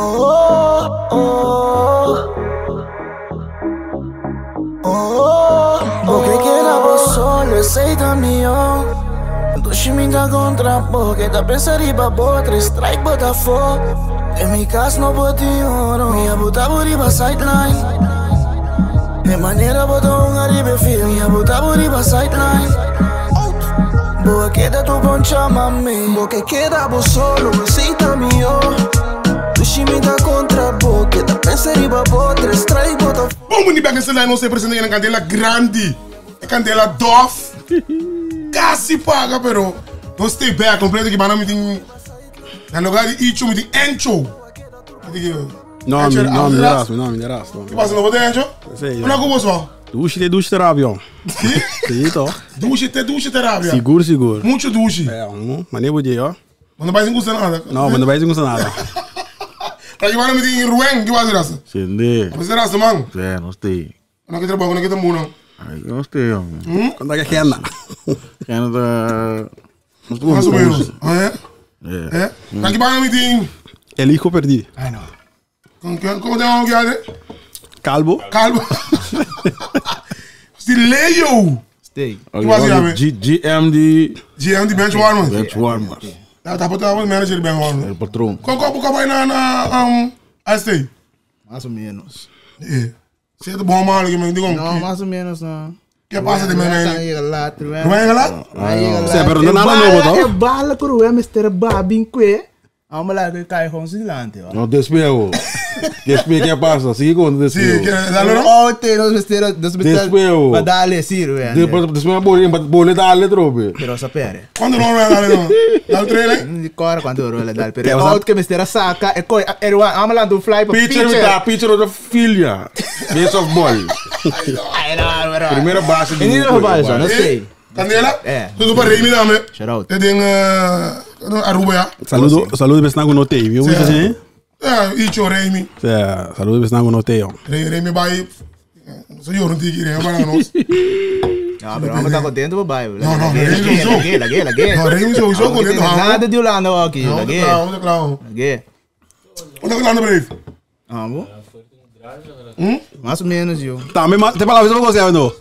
Oh, oh, oh. Porque quedava solo, aceita-me, oh. Dushimita contra porque da pensare babo, tre strike Botafogo. E mi caso no boti oro, mi abutavo riba sideline. E maneira botou arriba fio, mi abutavo riba sideline. Boa queda tu poncha mami, porque quedava solo, aceita-me, oh. Dushimita contra porque da pensare babo, tre strike Botafogo. Bom, muito bem, essa daí não se apresenta na candela grande, a candela dof. Casi paga, pero não stay back, completo que banana tem na lugar de icho, me tem encho. Não, me derás. Que passa no bote encho? Sei. Olha como só. Douche terapia. Sim? Sim, tô. Douche terapia. Seguro. Muito douche. Mas nem podia, ó. Mas não vai sem custa nada. Não, mas não vai sem custa nada. Tá que banana me tem ruim, que vai ser essa? Sim, Mas será essa, mano? não sei. Não que trabalho, não que tem muna. Ai, eu não sei, homem. Quando é que é? Quem tá... Mais ou menos. Ah, é? É? Tá que banana me tem... Ele que eu perdi. Ai, não. Como tem uma guiada? Calvo. Stileio! Stay. Que vai ser, GM de Benchwarmers. Benchwarmers. Tá botando o manager de Benchwarmers. É o patrão. Como vai na ST? Mais ou menos. É. Você é do bom mal que me diga Não, mais ou menos não. Que passa de mim? Não chega lá, Não é lá? Você pergunta nada novo, tá? É bala cruel, Mr. Babin que. Vamos lá que cai com silante. Não, despego. Despego que passa. Sigue com Sim, despego. que é lá, não? Oh, tem nos Mr. Despego. Para darle siro, Despego boleh darle trobe. Pero sapere. Quando não é lá, não? Dá o trailer? Não decora quando rola dal. Pero out que Mr. saca é coi. Vamos lá do fly para Picture da filha. Base of ball. Ai, não. Primeira base do Ini não vai, não sei. Candela? É. Tudo para Remy também. Shout out. Tem Aruba, já? Saludo pessoal que notei, viu? É, Icho, Remy. Saludo pessoal que notei, ó. Remy vai... Só eu não tenho que ir, para nós. Não, pero vamos estar contentes, papai. Não, Remy não, Remy só contente. Nada de Holanda aqui. Não, claro. Onde é que lá no breve? Vamos. Mais ou menos, eu. Tá, mas tem palavras pra você, não?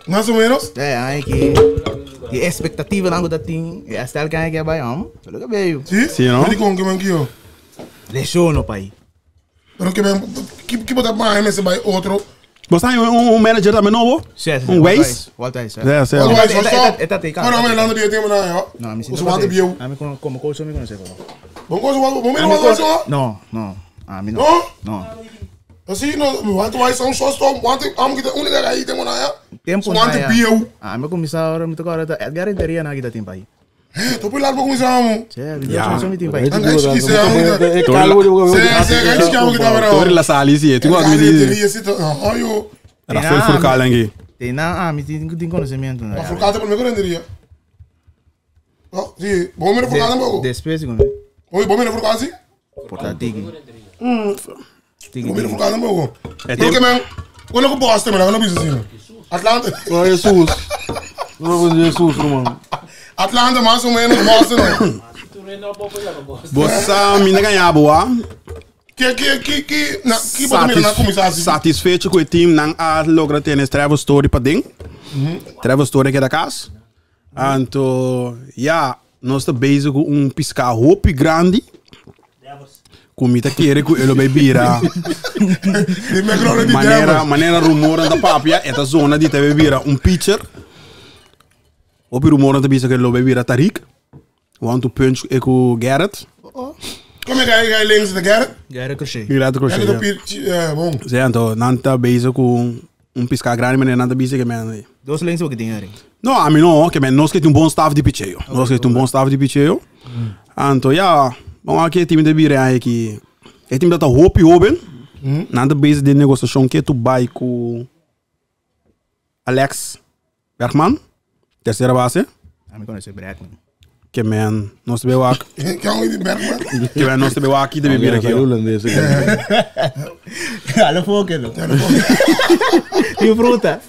Mais ou menos? É, aí que expectativa não da tem, é hasta que é vai am, só que veio. Sim, não? Ele com que man aqui, Deixou no pai. Pero que botar mais nesse vai outro. Você tem manager também novo? Certo. Waze? Volta aí, certo. É, certo. Tá tem cara. Não, mas lá no dia tem na, ó. Não, me sinto. Os wanted bio. A mim como coach me conhece. Bom coisa, vamos só. Não. A mim não. Não. Assim, não, want vai são só want am que única aí tem na. Tempo na. Want bio. A mim começar agora me tocar agora Edgar teria na kita tempo aí. Tô por lá para começar, amor. Certo, eu me tempo aí. Acho que é calmo. Acho que é que tá vendo. Torre la sali, sim. Tu gosta de dizer. Olha, era foi furcal aqui. Tem na me tem conhecimento, né? A furcada por me granderia. Oh, sim, bom me furcada um pouco. Despese com. Oi, bom me furcada sim? Portatigi. Bom me furcada um pouco. Porque man, quando eu posto também, não precisa assim. Atlanta. Oh, Jesus. Não vou Jesus, mano. Atlanta mais ou menos Boston. Você me ganhar boa. Que botar na comissão assim. Satisfeito com o time não a logra ter esse travel story para dentro. Travel story aqui da casa. Então, nós estamos base com piscar roupa grande. Comida que ele com ele vai virar. Maneira rumor da papia, essa zona de vai virar pitcher. O rumor da bisa que ele vai virar Tarik. Want to punch com Garrett. Como é que é links de Garrett? Garrett crochet. Garrett crochet. Bom. Então, não está base com piscar grande, mas não está base que man. Dois links o que tem aí. Não, a mim não, que nós que tem bom staff de picheio. Nós que tem bom staff de picheio. Então, bom, aqui é time de Birra aqui. É time da Hope Open. Nada base de negociação que tu vai com Alex Bergman, terceira base. A mim conhece Bergman. Que man, nós te vemos aqui. Que é um de Bergman. Que man, nós te vemos aqui de Birra aqui. Olha fogo, e fruta.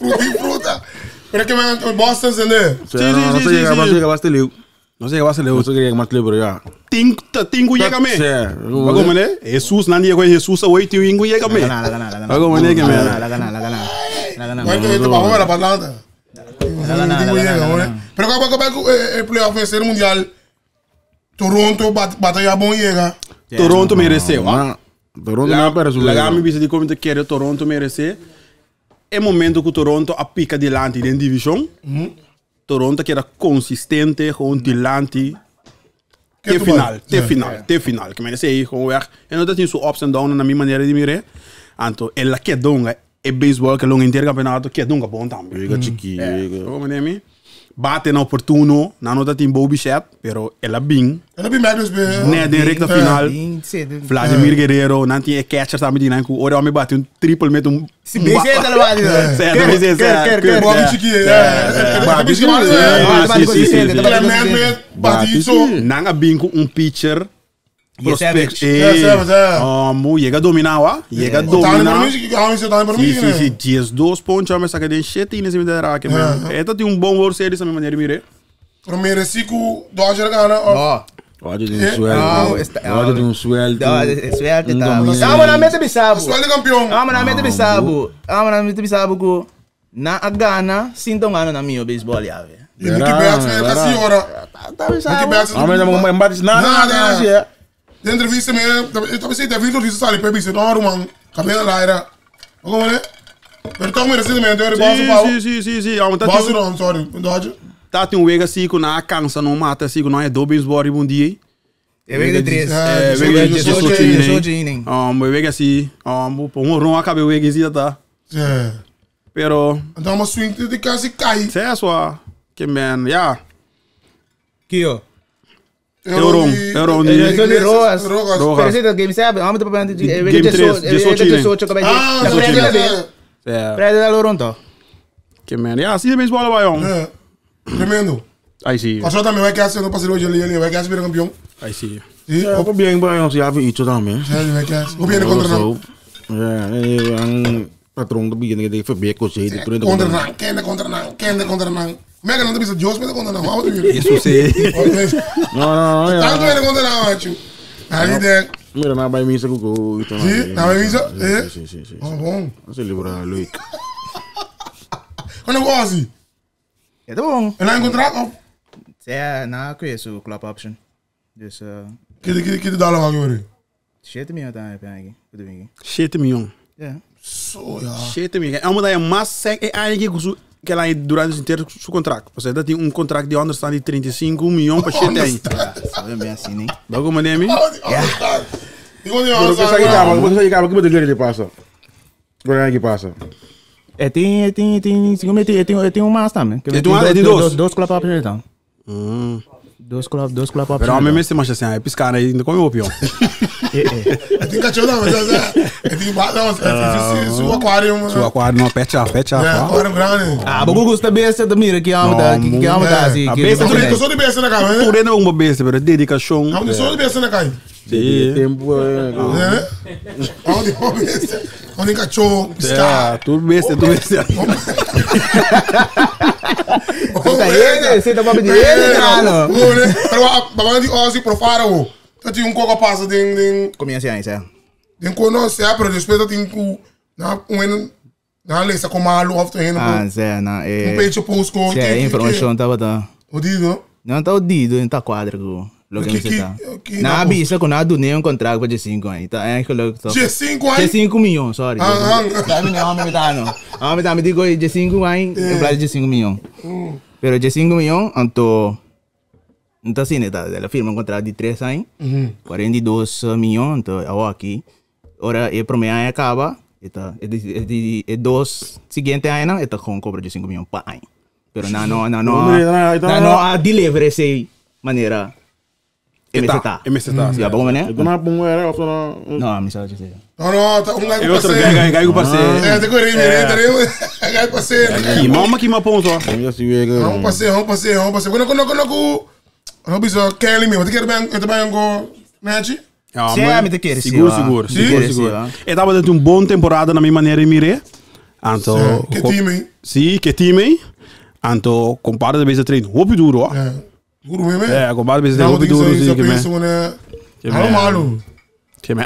Pero que man, Boston, entendeu? Sim. Basta liu. Não sei was Eu só queria que matlibro, já. Tingu llega me. É. Bago mané? Jesus não llega Jesus a 8 ingu llega me. Bago mané que me. Vai que tu vamos para Atlanta. Pero como el playoff vencer o mundial, Toronto batalha bom llega. Toronto mereceu. Toronto não aparece. Laga mi bisa di como te quer Toronto merecer. É momento que Toronto a pica dilante in division. Toronto que era consistente, gewoon dilante. Te final. Que merece aí gewoon weg. En dat is zo ups en downs na minha maneira de mirar. Anto, ela que donga é baseball que longo intercampeonato que donga bom também. Liga chiqui. Como nemi? Bate na opportuno, na nota tem Bobby Chat, pero ela bing. Ela bem Magnus bem. Né, de recta final. Vladimir Guerrero, não tinha catcher também de nanku. Ora me bate triple met Se bem certo, ela vai dizer. Certo, Bobby chiqui. Bate isso. Nanga bing com pitcher. Prospect. Llega dominar, llega dominar. Sim, 10 pontos, mas saca de 7 nesse meio da raque. Esta tem bom World Series a minha maneira de mirar. Pero mereci que o Dodger gana. Pode ter um sueldo. Sueldo tá. Vamos na meta bisabo. Sueldo campeão. Vamos na meta bisabo. Na Gana, sinto ano na minha beisebol já, velho. E Nicky Betts é a senhora. Nicky Betts. Mas não bate nada. De entrevista eu estava sem ter visto isso ali para bicho não man cabelo lá era como é pero tô merecidamente eu rebaixo pau sim baixo não sorry Dodge tá tem wega assim com na cansa não mata assim com não é do baseball bom dia é wega de 3 wega de 18 inning wega assim um ron acaba wega assim tá pero então uma swing de quase cai é só que man yeah Kio Euron. Rojas. Pero game 7, vamos a poner Game 3, 18 que Prede da Loronto. Que man, ja, zie je mensen ballen bij jong. Tremendo. Aí sim. Passou também vai que não passou hoje ali, vai que vira campeão. Aí sim. Sim. Ook bem bij ons, ja, iets também. Vai que o bem contra não. Ja, ang patrão do begin que foi bem coisa, contra não. Mega não tem Deus, mas contra não. Isso sim. Não. Tanto ele contra não, acho. Ali de. Mira na vai missa com isso. Sim, na vai missa? Sim. Oh, bom. Você livra Luiz. Quando eu gosto. É bom. Ele é contrato? É, na conheço o club option. Dus Que dá lá agora? 7 miljoen tá aqui. 7 miljoen. Ja. Zo ja. 7 miljoen. En omdat je mas é eigenlijk que ela durante inteiro seu contrato. Você ainda tem contrato de understand de 35 milhões para 7 aí. Sabe bem assim, né? Logo mandei mim. E quando eu Você sabe que você dele que passa. Agora que passa. Tem um mas também. Tem dois. Dois club option então. Dois club option. Pero a mim se mas assim, é piscar aí, ainda come o pião. Tem cachorro não, mas tem não, seu aquário. Seu aquário não fecha. Aquário grande. Ah, mas gosta besta da mira que amo da assim. A besta Eu sou de besta na cara, né? Tu não é uma besta, pero dedicação. Eu sou de besta na cara. Sim. Tempo Onde cachorro, piscar. Tu besta. Você tá falando de ele, cara. Pero babang di Ozzy pro faro. Tati um coca passa den Comienza aí, certo? den conoce, pero depois tati na lesa com malo of heen. Zé, na Page post ko. Zé, informação tava tá. O dido. Não tá o dido, não tá quadro. Logo que você tá. Na avisa com nada nem contrato para 5 aí. Tá é que logo tá. 5 aí. 5 milhões, sorry. Sabe não, me tá não. Me digo de 5 aí, em plano de 5 milhões. Pero de 5 milhões, então assim, ela firma um contrato de 3 anos, 42 milhões, então aqui, ora e promessa acaba, e 2 seguintes anos, então com cobra de 5 milhões por ano. Pero não a delivery essa maneira. MSTA. Já bom, né? Não, me sabe dizer. Não, tá um É outro gai parceiro. É, tem que ir, gai parceiro. Que mama que ponto. Vamos passeio. Quando não precisa Kelly mesmo, tem que ir bem com Nachi? Seguro. Eu tava dando uma boa temporada na minha maneira de mirar. Então, que time? Sim, que time. Então, compara de vez a treino. Hope duro. Guru me. É, com base de Não, roupa tem duro que sim que me. pensa né. Que me. Normal. Que me.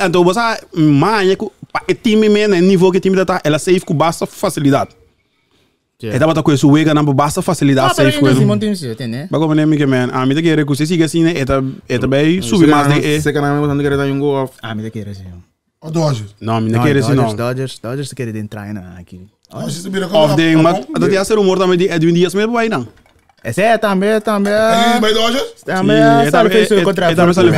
Então você manha com o time me né nível que o time tá, ela safe com basta facilidade. É tava com isso wega não basta facilidade safe com. Simon tem isso, tem né? Bago me que man, a mim que recurso siga assim né, eta bem subir mais de. Você canal me querer dar um go off. Ah, me quer assim. O Dodgers. Não, me quer assim não. Dodgers quer entrar na aqui. Dodgers se vira Of the mas até ser rumor também de Edwin Dias mesmo vai não. Esse é também. Ele vai Dodgers? Também Sim, sabe fez o contrato. também sabe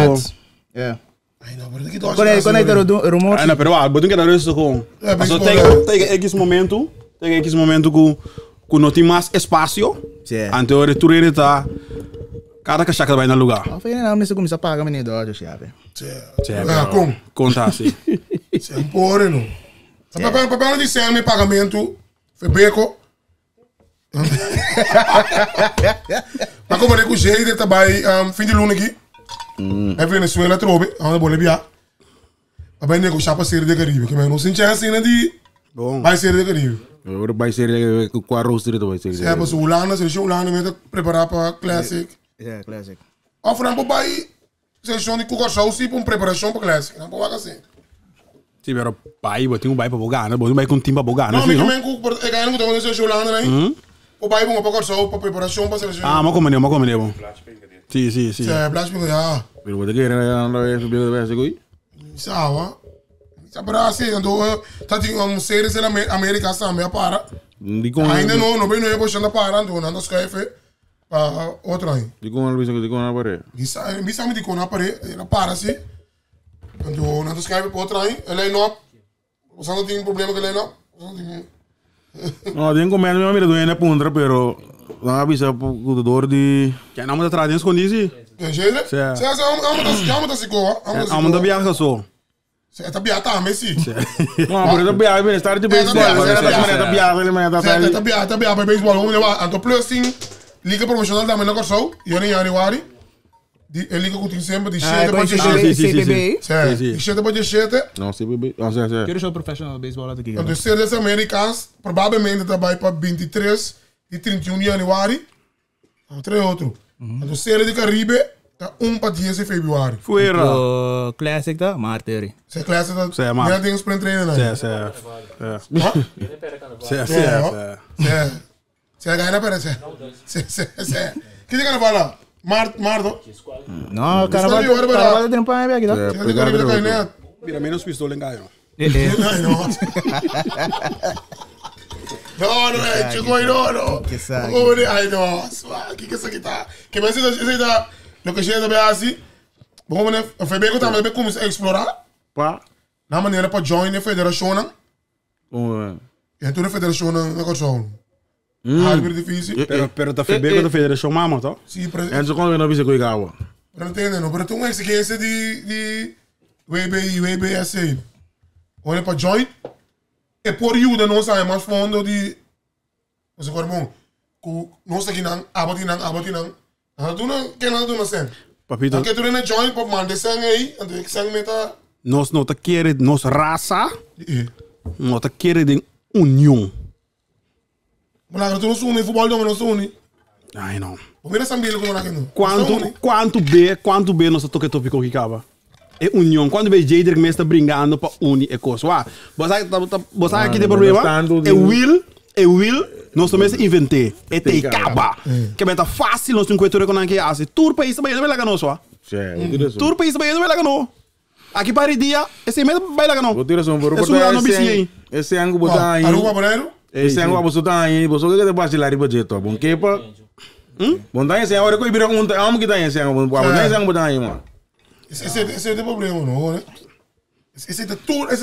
É. Ai, não, mas que Dodgers. Quando é rumor. Ah, não, pero ah, botem que dar isso com. É, Mas beisebol, tem esse momento que não tem mais espaço. Sim. Ante o retorno tá cada cachaca vai no lugar. Eu falei, não, mas você começa a pagar menino Dodgers, já, velho. Como? Conta assim. Sempre, não. O papel de ser pagamento foi beco. Mas como é que o jeito tá vai fim de luna aqui? É Venezuela trobe, onde Bolívia. A bem negociar para ser de Caribe, que não se chance ainda de Bom. vai ser de Caribe. Agora vai ser com a roster vai ser. Se é para o Holanda, se o Holanda mesmo preparar para Classic. É, classic. Ao final vai seleção de Cucaçao sim para preparação para Classic, não pode assim. Sim, pero pai, botem bai para bogar, né? Botem bai com time para bogar, né? Não, mas também é ganhando com a seleção Holanda, né? O pai bom para Cucaçao para preparação para seleção. Ah, mas como é bom. Sim. Se é Blasco já. Pero você quer andar subir vai ser coi? Sawa. Sabra assim, então tá tinha séries na América também para. Ainda não bem não é bochando para, então não está escreve para outro aí. De como Luís de como na parede. Misa me dico na parede, ela para assim. Então não está escreve para outro aí, ela não. Você não tem problema com ela não. Não, tem como minha mira doendo punta, pero não avisa o dor de. Que não me traz escondido. É jeito? Se amo tá se coa, amo da viagem só. Se tá biata também sim. Não, por isso biata bem estar de beisebol, mas tá biata, ele mas tá biata para beisebol, vamos levar. Então plus sim, liga profissional da menor Cucaçao, e em januário. Ele liga com sempre de 7 para 17. CBB. De 7 para 17. Não, CBB. Não, sim. Quero ser profissional de beisebol aqui. Então, séries americanas, provavelmente vai para 23 e 31 de januário. Entre outros. Então, séries de Caribe, tá 1 para 10 de fevereiro. Fuera. O classic da Marteri. Se classe tá... Sim, mano. Não tem sprint trainer, né? Se ganha na pera, se. Que de cara fala? Mardo. Não, carnaval tem para aqui, tá? Que de Caribe da Cainete. Mira, menos pistola em Gaio. Não, é, chico aí, não. Que sabe. Ai, nossa, que isso aqui tá? Que mais isso tá? Lo que chega também assim. Bom, né? Foi bem que eu também comecei a explorar. Pá. Na maneira para join a federação, né? Como Então a federação na Cucaçao. Algo difícil. Pero tá foi bem da federação mama, tá? Sim, para Antes quando eu não vi se coi gawa. não entender, não. Para ter uma exigência de WB assim. Olha para join. É por ajuda não sai mais fundo de você agora bom. Não sei que não, abati não. Tu não quer nada tu não sei. Papito. Porque tu não join para mandar sangue aí, então que sangue meta. Nós não tá querendo nossa raça. Não tá querendo união. Mas tu não sune futebol não sune. Ai não. O mira sambilo como naquilo. Quanto B nós toque tópico que acaba. É união. Quando vê Jader que me está brincando para unir é coisa. Você aqui tem problema? É will. Nós também se inventei. É te acaba. Que é fácil nós temos coisa com aquele assim. Tudo país também não vai lá não só. Tudo país também não vai lá não. Aqui para dia esse mesmo vai lá não. Vou tirar som por esse ângulo botar aí. Aruba boneiro. Esse ângulo botar aí. Você que tem basilar budget, bom que pa. Bom daí esse agora que vira um amo que daí esse ângulo. Bom daí esse ângulo botar aí, mano. Esse é o problema, não, né? Esse é tudo é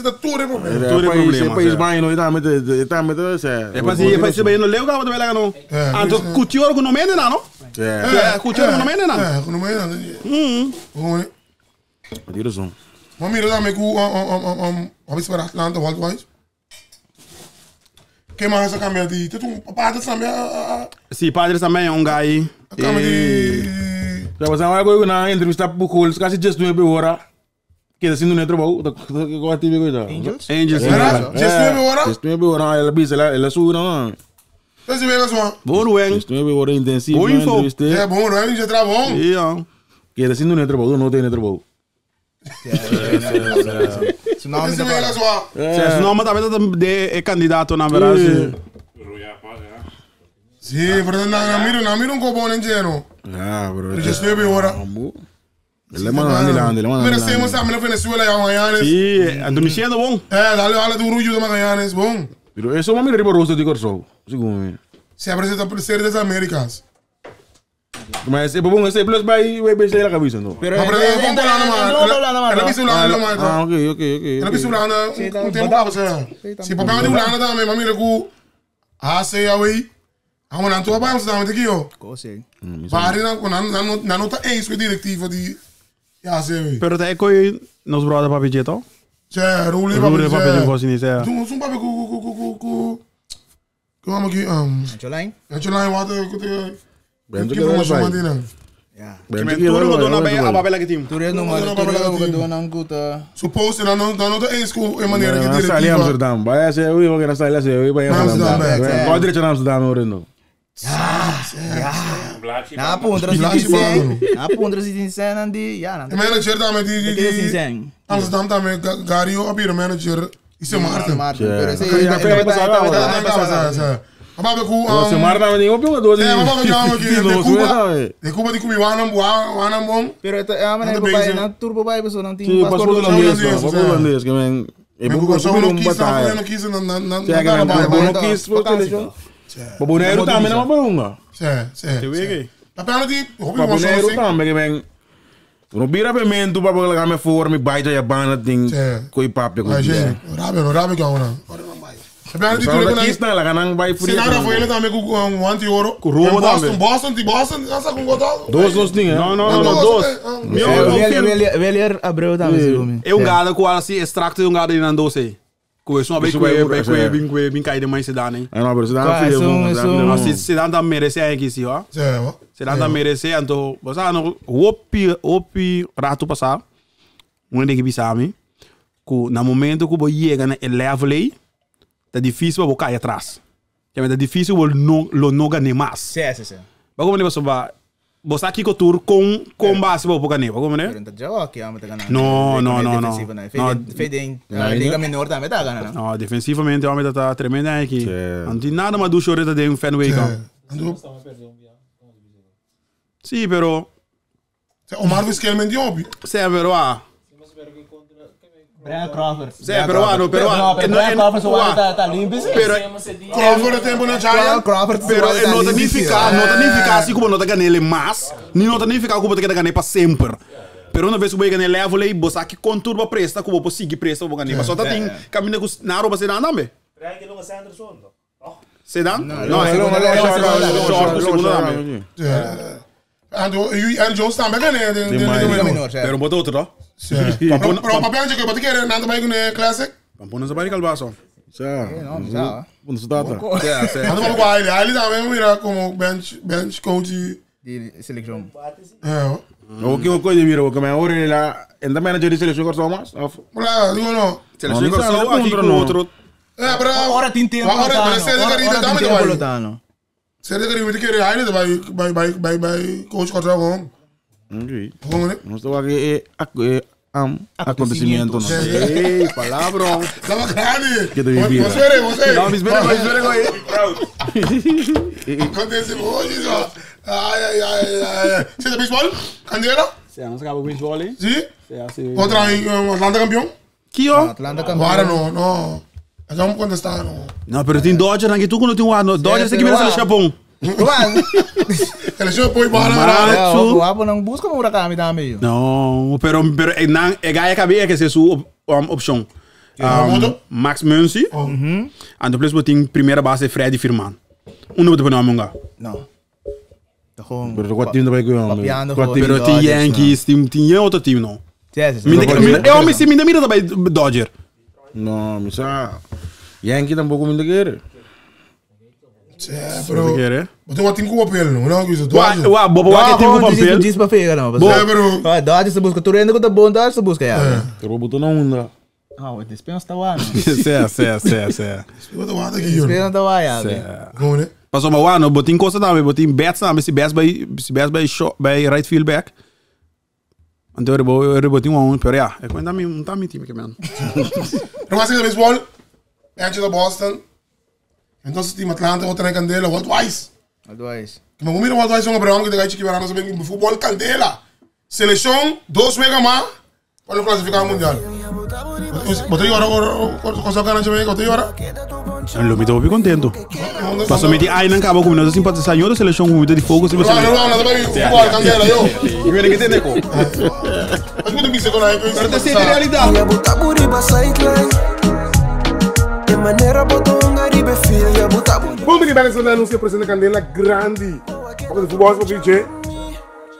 problema. Tudo é problema. Esse país vai não está metendo esse. É para se bem no leu gava vai lá não. Anto cultior com nome não? Cultior com nome não? É, com nome não. Bom, tira som. mas mira também com vamos para Atlanta Wildwise. Que mais essa câmera de tu padre também Sim, padre também é um guy. a câmera de Já você vai agora na entrevista pro Coles, quase just no hora. Que assim no trabalho, agora tive coisa. Angels? Angels. era just agora Just no hora, ela bisa ela sua não. Então se vê só. Bom, Rueng. Isto é hora intensiva. Boa info. É bom, não é? Já tá bom. Ja. Que é assim no trabalho, não tem trabalho. Su nome Se tá vê para. só. Se não, mas também é candidato na verdade. Sim, porque não miro um cobão nem geno. Ah, bro. Ele já esteve ora. Ele manda andilando, ele manda Mira, estamos na Venezuela ya Magallanes. Sim, ando me sendo bom. Dale do Rujo de Magallanes, bom. Pero eso mami riba rosto de corso. Segundo. Se apresenta por ser das Américas. Mas é bom, esse plus vai ser a cabeça, não. Pero Mas vamos falar na mano. Ela pisa lá na mano. Ah, ok. Ela pisa lá na tempo para você. Se papel de lá na também, mami recu. Sei away. Amo na tua base também aqui, ó. Cose. Pare na nota é isso que diretiva de ja sei. Pero te coi nos brother papi jeto. Cioè, Ruli Rule papi papel. de così ni se. Tu un papel ku vamos aqui Ancholine? eu lá water que Bem, que informação mandina. Ja. Bem, Que tudo no dona bem a papel que tim. Toerist nog maar, toerist ook doen aan goed. Supposto na nota é isso em maneira que Nós ali em diretiva. Amsterdam, vai ser eu vou que nós ali eu vai Amsterdam, Amsterdam. Pode direito na Amsterdam orando. Na puntra si zijn, na puntra si zijn en die, ja, De manager também die si de zijn. Amsterdam também Gario abrir manager isso é Martin. Pero ese Sim. Ababe ku Você marca na nenhum pelo dois. É, mas vamos aqui de Cuba de Cuba wanam bom. Pero ito, man, Ano ko ba pa yun? na turbo pa iba so nang Que ting passport passport holandês, passport holandês que men. É bom que Só não um quis, batalha. não quis na Chega na Batalha. bom quis for seleção. Baboneiro também não balunga. Sim. Papel de Baboneiro também que men. No bira pimento para colocar me for me baita ya bana ding coi papo com. Rabe kauna. Papel de Só tudo que está lá ganang vai free. Senara foi ele também com anti ouro. Com roubo também. Boston, essa com gotado. Dois nos tinha. Não, dois. Wel Abreu também se come. É gada com assim extracto de gada in doce. Com isso bem bem cai de mais se dá, né? Ah, não, pero se dá Claro, frio. Assim se dá merece aqui sim, ó. Se dá merece então, você não opi rato passar. Um de que bisami. Que no momento que você chega na level aí, tá difícil para cair atrás. Que é difícil o não ganhar mais. Sim. Mas como você vai você aqui com tour com base para ganhar, como né? Pero nta jawa kaya mo taga na. No. Fede, hindi kami menor também tá ganando. Não, defensivamente o homem está tremendo aqui. Não tem nada mais do choreta de um Fenway Camp. Sim, pero O Marvis Kelman de obi. sim, pero Brian Crawford. sim, pero Brian Crawford so tá limpo sim. Crawford tempo na Giant. Crawford pero não tá nem ficar assim como não tá ganhando mais, nem não tá nem ficar como tá ganhando para sempre. Pero uma vez que você ganha level aí, você aqui conturba presta, como você seguir presta para ganhar. Só tá tem caminho com na roupa se dá também. Se dá? Não, segundo também. And Jones também ganha. Pero botou outro, ó. Pero papel de que você quer nada mais que classic. Vamos para calvaço. Já. Não, já. Quando se data. Ando vamos com ele também mira como bench coach. De seleção. O que uma coisa vira, o que me ora lá, ainda manager de seleção corso mais. Olha, digo não. Seleção corso aqui com outro. Pero Ora tem tempo. Ora você quer dar também vai. Lutano. Você quer querer ele vai coach contra com. Ok. Como né? Não estou aqui acontecimento. Ei, palavra. Lava grande. Que deve vir. Você. Não, me espera aí. Acontece hoje só. Ai. Você é beisebol? Candeira? Você não acaba com isso ali? Sim. Contra Atlanta campeão? Que ó? Atlanta campeão. Agora não. Vamos contestar não. Não, pero tem Dodger aqui, tu quando tem um Dodger você que vira no Japão. Ele já foi embora. O Apo não busca uma kami também. Não, pero é gaia cabia que é sua opção. Max Muncy. And depois você tem primeira base Freddy Firman. Não vou te nome Não. Pero qual time vai ganhar? Pero tem Yankees, tem outro time não. Eu me se mira também Dodger. Não, mas Yankee tampouco me quer. Pero você vai ter que papel não isso Dodger. Bobo que tem papel. Diz para feira não. Dodger se busca tu rende com bom Dodger se busca já. Pero botou na onda. Ah, o dispensa tá lá. Sé. Eu tô aqui. Dispensa tá lá já. Como né? Pas op, maar no, botin kost dan, botin bets dan, si best bij right field back. En toen botin gewoon, pero ja, ik ben dan mijn team, man. No más que béisbol, antes de Boston. Entonces, team Atlanta, otra en Candela, Walt Weiss. Advice. Que me mira Walt Weiss, un abraham que te gaich que verano se ven en fútbol Candela. Selección, 2 veces más, para los clasificados mundial. Botei ahora, cosa que Jamaica, botei ahora. En lo mito, contento. Pas op, met die einden acabou com nós, simpatizar de seleção com muito de fogo, se você... No, no, fútbol Candela, yo. Eu venho aqui ter com. Mas muito me segura aí, Pero te sei realidade. Ya buta buri ba sideline. De maneira botou ngaribe feel ya buta buri. Vamos bem essa anúncio presente Candela grande. Vamos de futebol, vamos DJ.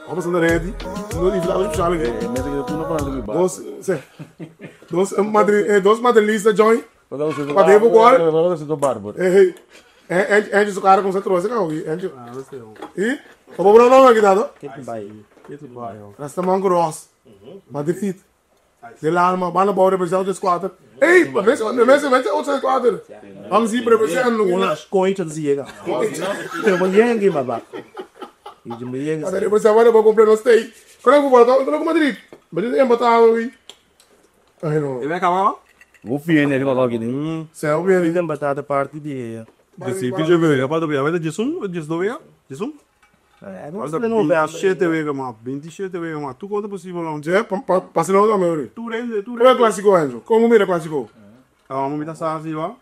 Vamos na rede. No livro da Lucha Challenge. Dos madrilistas join. Para devo agora. Antes do cara concentrou, você não antes. E? Como o Bruno aqui dado? Nós estamos gross. Madrid. De Lama, bana bouwen represent de squatter. Hey, mensen outside squatter. Ang zie represent Una coincha de ciega. Pero muy bien que más va. Y yo me llega. Ada represent waar we comprar no stay. Quando eu vou voltar, eu vou Madrid. Mas ele é batado aí. Ai não. Je bent gaan Hoe fijn is dat ook in? Céu weer. Ik ben batata party die. Dus ik vind je weer, je pode ver, Jesus do ver, Jesus. Não sei não ver. Shit te weer maar, 20 shit te weer maar. Tu conta possível não? Já, passa não da meu. Tu rende. Como é clássico Anjo? Como mira clássico? Ah, vamos me dar assim, ó.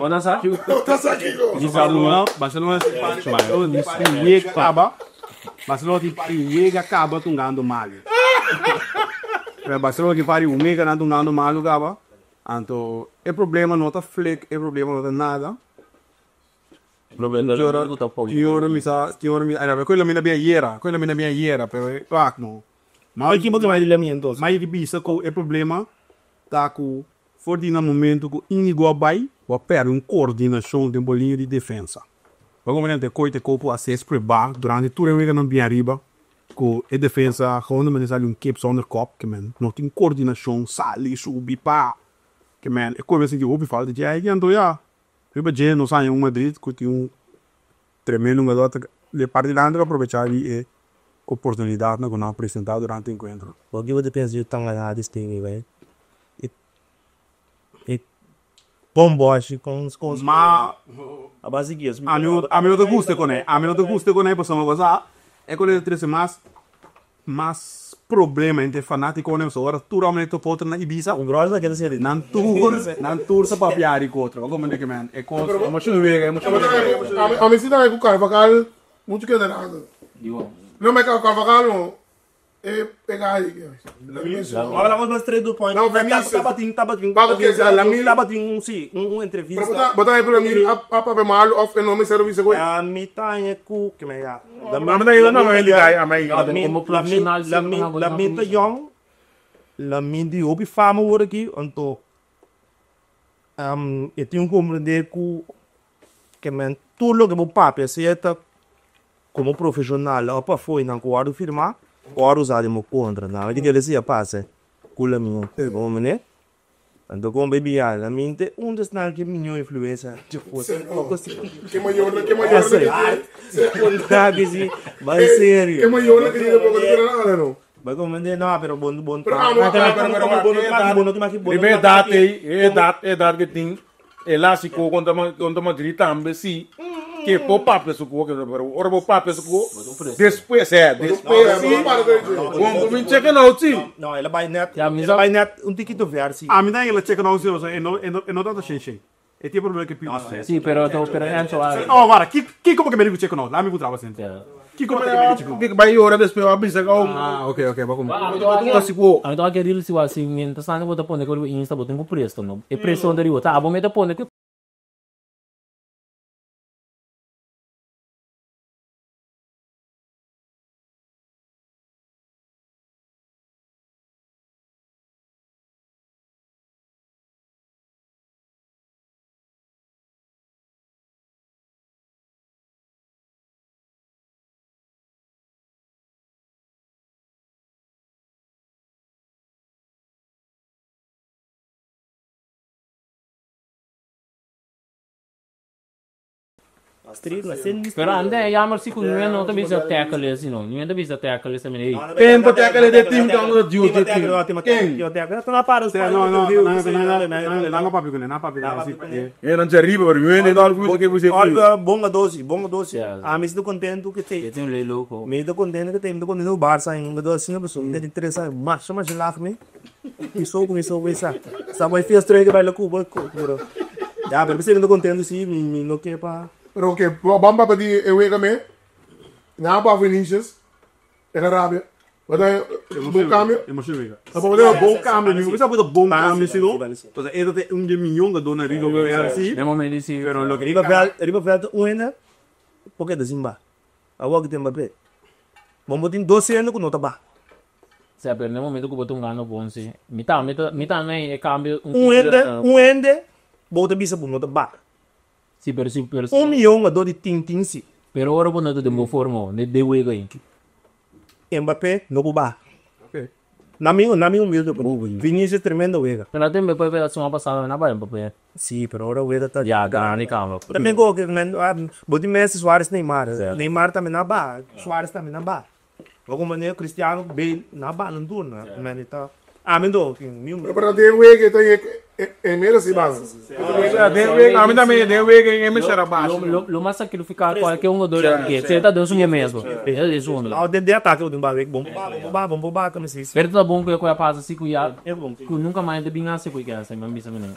Ona sa? Tá saquinho. Barcelona acaba. Barcelona que acaba tungando mal. Barcelona que faz mega não tungando mal acaba. Então, é problema não tá fleck, é problema não tá nada. Problema não tá pouco. Tiora era, quello mina bem iera, pero vaak no. Mas que muito mais de lamiento. Mas que bisa ko é problema tá com for di na momento ko inigo bay, wa per coordenação de bolinha de defesa. Vamos momento coite copo a ses preba durante toda a week não bem arriba. Com a defesa gewoon men sali keep zonder kop, que men nog in coördinatie sali subi pa. Que men ik kom assim de obi falta de aí então ja. Riba je no sai Madrid que tem tremendo jogador le partidando aproveitar e oportunidade na gona apresentar durante o encontro. Porque você pensa de tão lá desse tem, velho. E bomboche com os Ma a base guias. a meu te gusta con ele, passamos coisa é quando ele trouxe mais problema entre fanático né, so ora tu realmente foto na Ibiza. Um grosso que ele Nan tour sa papiari contra. Como é que man? É com mas não é, A mim se dá com Carvajal, muito que nada. Não me Carvajal não. É pegar aí. Agora vamos três do point. Não, pra mim Tava tem sim, entrevista. Botar aí para mim a papel mal of não me serve isso agora. A mitad é cu que me ya. La minta young. La minta obi fama worden aqui, então eu tenho que compreender que men tudo que meu papo se é como profissional, opa foi não guardo firmar, guardo usar de meu contra, não, ele quer dizer passa, cula minha, como né? Então como baby a minta das não que minha influência, tipo, Que maior. Vai sério. Que maior que ele pode nada não. Vai compreender não, pero bom. Verdade que tem elástico quando Madrid também sim que pô papo isso que ora pô papo isso depois vamos me checar não sim Não, ela vai net. Ela vai net tiquito verde. a mim daí ela checa não sei, é não dá xenxen. É tipo problema que più. Sì, però Enzo Oh, guarda, que como que me digo checa não? Lá me encontrava sempre. Que como que me digo checa não? que vai hora depois a brisa Ah, ok, vai como. Ang ito agad si Wasing minta sana ko tapon ko insta botin ko presto no. E presto dari wata abo meta pone ko Street, mas sem Pero ande, jammer si kun nu não também se tackle assim não. Nu também se tackle assim também. Quem pode ter aquele de time que anda de outro time? Eu tenho que na para os Não, papi, não, papi. É, não se arriba, mas eu ainda não sei o que você faz. Olha, bom doce. Ah, me estou contente que tem. Tem um lei louco. Me estou contente que tem, me estou contente o Barça ainda do assim, pessoa, me interessa, mas lá me. Isso com isso, sabe, fez três que vai lá Cuba, já, mas você não contente sim, me não quer para. Pero oké, bamba pa die ewega me. Na pa Vinicius. Tegen Arabia. Wat hij bom câmbio. Emocioneel. Dat we een Bom câmbio, não sabe o bom câmbio, se não? Então, é de 1 milhão de dólares que eu ia assim. Nem momento assim. Pero lo que Riba velho uena. Porque da Zimba. A walk tem Mbappé. Vamos ter 12 anos com nota ba. Se per nem momento que botou ano bom se. Mita nem é câmbio. Uende. Bota bisa por nota ba. Si per. 1 milhão a dor de tim si. Pero ora bom nada de mo forma, ne de wega aí. Mbappé no ba. Na minha humilde, Vinícius tremendo wega. Pero tem Mbappé pela semana passada na Bahia Mbappé. Sim, pero ora wega tá. Já ganhei câmbio. Também go que boti Messi, Suárez, Neymar. Neymar também na ba, Suárez também na ba. Alguma maneira Cristiano Bale na ba não turno, mas tá. Ah, me dou, mil. Pero de ewega tem mera si base. A mim também, de wega em emissora baixa. Lo mais sacrificar qualquer um dos dois que você tá dando um mesmo. É isso um. Ah, de ataque o Mbappé, bom ba, como se diz. Pero tá bom que eu passa assim que já É bom. nunca mais de bingar se que essa, mas bisa menino.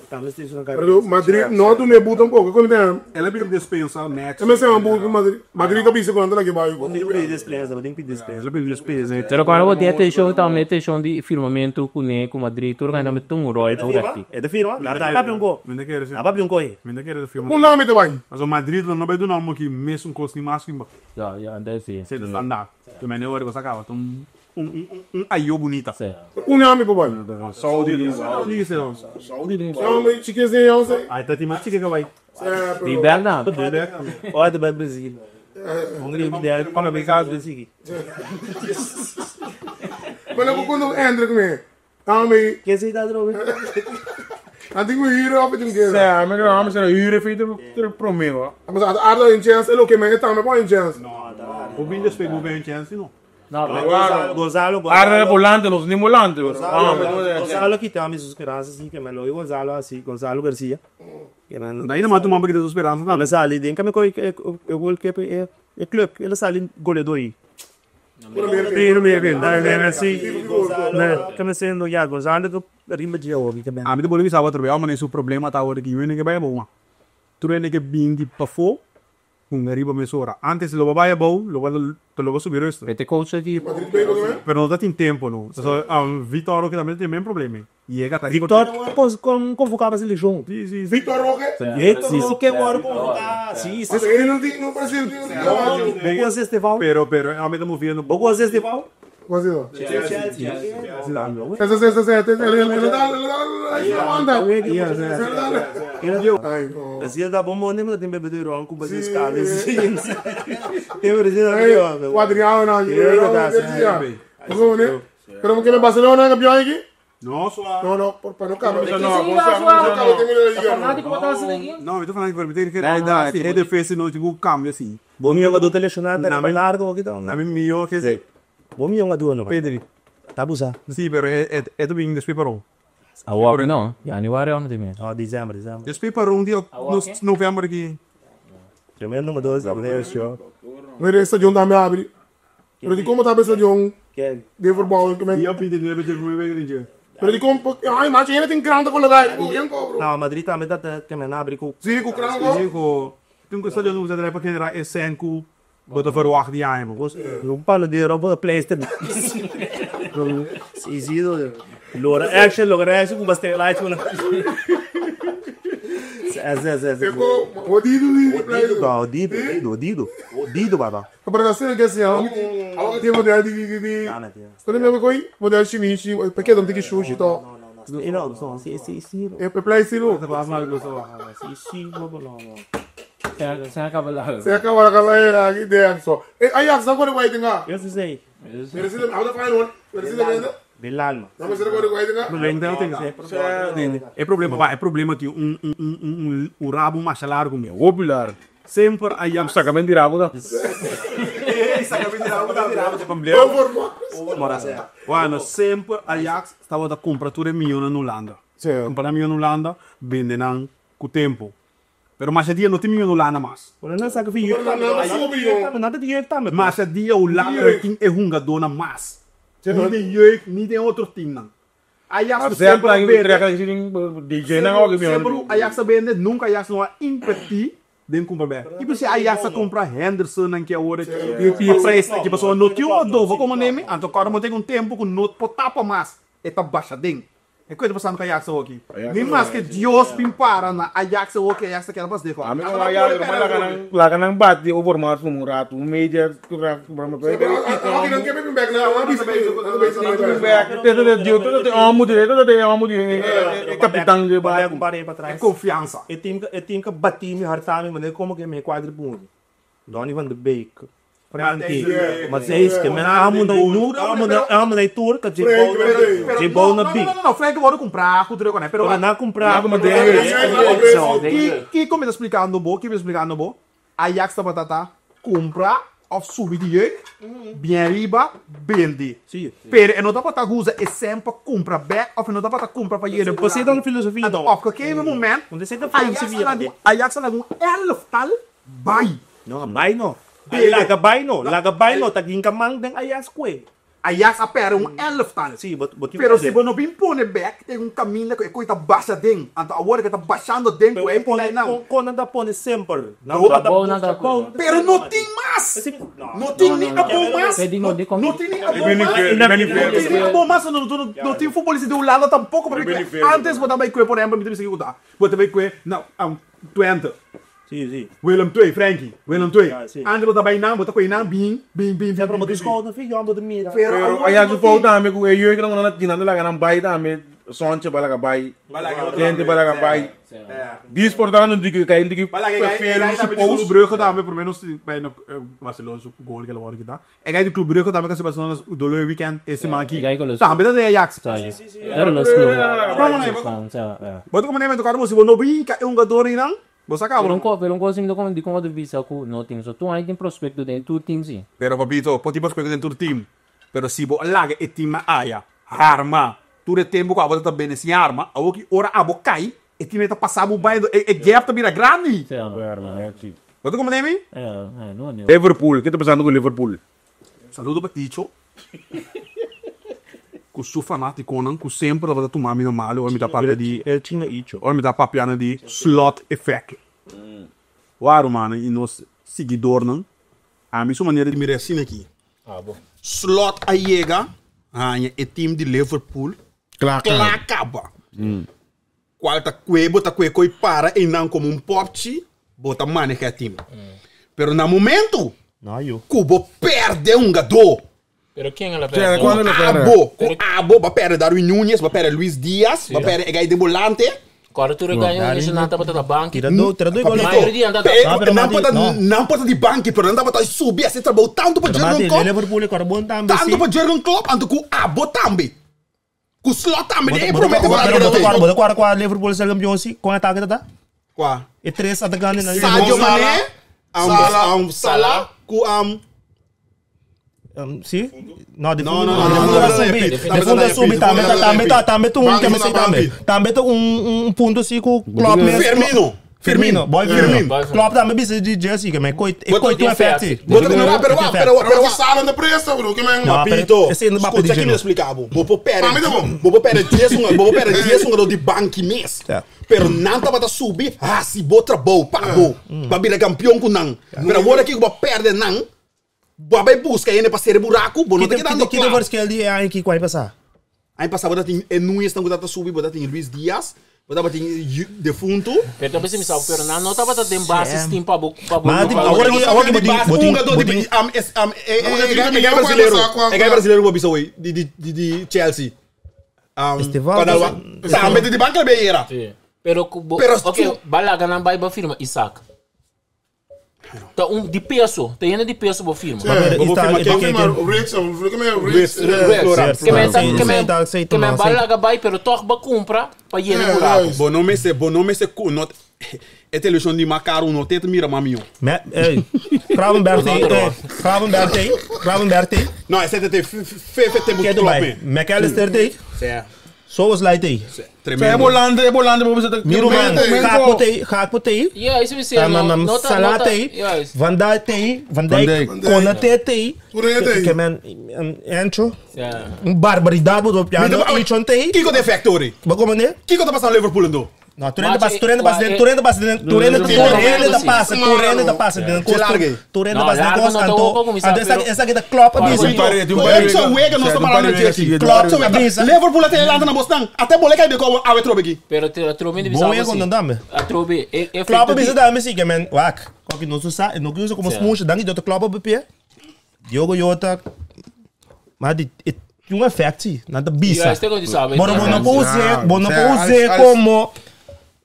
Tá, mas isso não cai. Pero Madrid não do me buta pouco. Como tem? ela é dispensa net. Eu me sei pouco Madrid. Madrid tá bisa quando lá que vai. Tem que pedir despesa, tem que pedir despesa. Ela pediu despesa. Pero quando eu tenho atenção também atenção de firmamento com Madrid, tudo ainda me tão roy tão aqui. É de firma? Lá tá para um gol. Minha queira, Ah, para um gol. minha queira filme. Um nome te vai. Mas o Madrid não vai do nome que mesmo com os mais que Já deve ser. sei do standard. Também não é o que sacava. Ayo bonita. Um nome te vai. Saúde, isso não. Nome chiquezinho, eu sei. Aí tá te mati que vai. De Bernardo. Olha do Brasil. Vamos ver ideia para ver caso desse aqui. Mas eu quando entra comigo. Nome. Que se dá droga? Antigo hero op het een keer. Ja, maar dan hebben ze een huur even promil. Maar ze hadden een chance. En ook in mijn taal een chance. O Binda pegou bem chance, não? Não, Gonzalo. Arre volante, los ni volante. Gonzalo que tem minhas esperanças assim que me lo Gonzalo assim, Gonzalo Garcia. Que não. Daí não mata uma briga das esperanças, não. Mas ali dentro me coi eu vou que é clube, ele sai goleador aí. Primeiro meio, né, assim, né, como sendo já Gonzalo do rima de ouro também. A mim de Bolívia sabe trabalhar, mas esse problema tá agora que eu nem que vai bom. Tu nem que bem de para fora, com arriba mesora. Antes lo vai bom, lo subir isso. vai ter coach aqui. Pero não tem tempo, não. Só Vitor que também tem mesmo problema. E é que tá Vitor, com convocar a seleção. Victor Roque. Sim, sim que agora convocar. Sim, sim. Ele não tem no Brasil. Bogo festival. Pero a mim estamos vendo. Bogo festival. Quase não. Essa. Ele dá. Brasil dá bom momento, mas tem bebedouro com Brasil escala. Tem Brasil aqui, O Adriano não. Queremos que ele Barcelona campeão aqui? Nossa. Não, para não caber. Não, eu tô falando que para meter que é defesa não tem cambio assim. Bom meu jogador telefonado, na largo aqui então. A mim melhor que sei. Bom meu jogador não. Pedro. Tá busa. Sim, pero é do bem despeparou. Agora não, januário não tem mesmo. Oh, dezembro. Despeparou dia no novembro aqui. Tremendo jogador, sabe, show. Mas esse John também abre. Pero de como tá esse John? Que De voetbal que E eu pedi de ver como é que Pero de como, ai, mas ele tem crânio com lá. não, Madrid também tá também abre com. Zie ik ook crânio. Digo, toen ik stadion moest hebben, ik er is zijn cool. Wat er verwacht die aan hem. Não falo de Europa PlayStation. Sim, logra action com bastante light com. Odido, baba. Para ser que assim, tem modelo de. Quando me coi, modelo chinês, porque não tem que sushi, então. Não, sim. É para play silo. Sim, não. Sem acabar lá. Você acaba com ela aqui dentro só. Aí, agora vai ter cá. Eu sei. Precisa, agora faz um. Precisa ainda. Dell'alma. Não, mas agora vai ligar. É problema que um rabo mais largo meu. Popular. Sempre aí am Sacamente de rabo, tá? Bueno, sempre Ajax estava da compra tudo milhão na Holanda. Comprar milhão na Holanda, vende não com tempo. Pero mas dia não tem milhão na Holanda mais. Não sabe que nada de jeito também. Mas dia o Holanda tem é um gadona mais. Não tem jeito, nem tem outro time não. Ajax Sempre aí DJ não é o que sempre Ajax vende nunca Ajax não impedir de comprar bem. Tipo se Ajax compra Henderson que é hora e preço que pessoa não tinha novo como nome, então agora não tem um tempo com não potapa mais. É tá baixadinho. É coisa passando com Ajax aqui. Nem mais que Deus pimpara na Ajax aqui, Ajax que ela passa de A mim não lá que não bate o formato um rato, um média que o rato para me pegar. Aqui não quer me back não, não Capitão de bairro, comparei para trás. Confiança. E time que bati me hartame, mas como que me quadribundo. Donny van de Beek. Mas é isso que me amo na tour que de bom na bi. Não, Frank vou comprar, cultura com Pero não comprar como que como me explicando bo, Ajax tá batata compra of subir dinheiro, bem riba, vende. Sim. Pero não dá para usar é sempre compra back of não dá para comprar para ir. Você dá uma filosofia então. Of que momento, onde você tá filosofia. Ajax na um elftal vai. Não, vai não. Lagabay no, taging kamang ng Ajax ko eh. Ajax apera elftal. Sim, but Pero se não impõe back, tem caminho que é coisa baixa dentro. Então agora que tá baixando dentro, é por aí não. Quando anda põe sempre. Pero não tem mais. Não tem nem a bom mais. Não tem nem a bom mais. Não tem futebolista de Holanda tampouco. Antes botava aí por exemplo, me disse que botar. Botava aí não, 20. Sim. Willem 2, Frankie. Willem 2. Sim. Antes botava aí não, botava aí não, bim. Já para botar escola, filho, anda de mira. Pero aí tu volta a me com eu que não tinha nada lá não vai da me sonche para lá vai. Gente para lá vai. Diz por dar no digo que ele digo prefere o Brugge também, pelo menos bij Barcelona o gol que ele vai dar. É que o Clube Brugge também que se Barcelona do weekend esse semana aqui. Também da Ajax. Era los Bota como nem me tocar música, não vi que é jogador não. Você acaba. Pero coisa me como de como de visa com não tem só tu aí tem prospecto dentro do time sim. Pero papito, pode prospecto dentro do time. Pero se bo laga e time aia, arma, tu de tempo com a bota também sem arma, a que ora a boca cai, e time tá passando bem, e gap também é grande. Bota como nem me? Não. Liverpool, que tá pensando com Liverpool? Saludo para Ticho. Com su fanático não, com sempre vai tomar minha mal, ou me dá papel de Ele tinha isso. ou me dá papel de slot effect. Waro mano, e nos seguidor não, a minha maneira de me assim aqui. Bom. Slot a chega, é time de Liverpool, acaba. Qual tá bota coi para e não como popchi, bota mano que é time. Pero no momento, Não, eu. Cubo perde jogador. Pero quem ela perde? Abo, va perdere Darwin Núñez, va perdere Luis Díaz, va perdere Egai de Volante. Agora tu reganha isso não tá botando banco. Tira dois gols. Não pode de banco, pero não pode subir, assim trabalhou tanto para Jurgen Klopp. Liverpool é bom também. Tanto para Jurgen Klopp, anto com Abo também. Com Slot também, promete Bota com a Liverpool ser campeão sim, com ataque tá? Qual? E três atacantes na Sadio Mané, Salah, com sim? Não, subir também tu que me sei também tu ponto assim com Klopp Firmino, boy Firmino. Klopp também precisa de Jesse que me coito efeito. Pero sala na pressa, bro, que man. Papito, escuta aqui me explicava. Vou pera dias de banco mês. Pero não tá para subir, se botra bom, pago. Para virar campeão com não. Pero agora que vou perder não. Vai buscar ainda para ser buraco, bom, não tá quedando claro. Que depois que ele é que vai passar. Aí passava tem Núñez não tá subir, botar tem Luis Díaz, botar tem defunto. Pero também se me sabe, pero não tá para ter bases tem para agora que brasileiro o bisou de Chelsea. Também de banca beira. Pero ok, balaga não vai para firma Isaac. Tá de peso, tem de peso para firma. Que me bala que vai, pero toch ba compra para ir no buraco. Bom nome se not é televisão de macaro no teto mira maminho. Gravenberti. Não, esse é fefe te Que é Dubai. McAllister tem. Certo. Zoals lijkt hij. Tremendo. É bolando, vamos ver. Miro man, gaat potei. Ja, isso me sei. Salate, Van Dijk, Konate, que man, Ancho, barbaridade botou piano, Ichon tei. Kiko de factory. Mas como né? Kiko tá passando Liverpool ando. Não, Turenda passa dentro, essa aqui da Klopp, Liverpool até lá na Boston, até boleca aí de como a trobe aqui. Pero te trobe de visão. Boa quando dá-me. A trobe é Klopp bisa dá-me sim, que man, wak. Qual que não se sabe, não usa como smush, dangi de outra Klopp bepia. Diogo Jota, mas de um effect, nada bisa. Bom, não pode usar como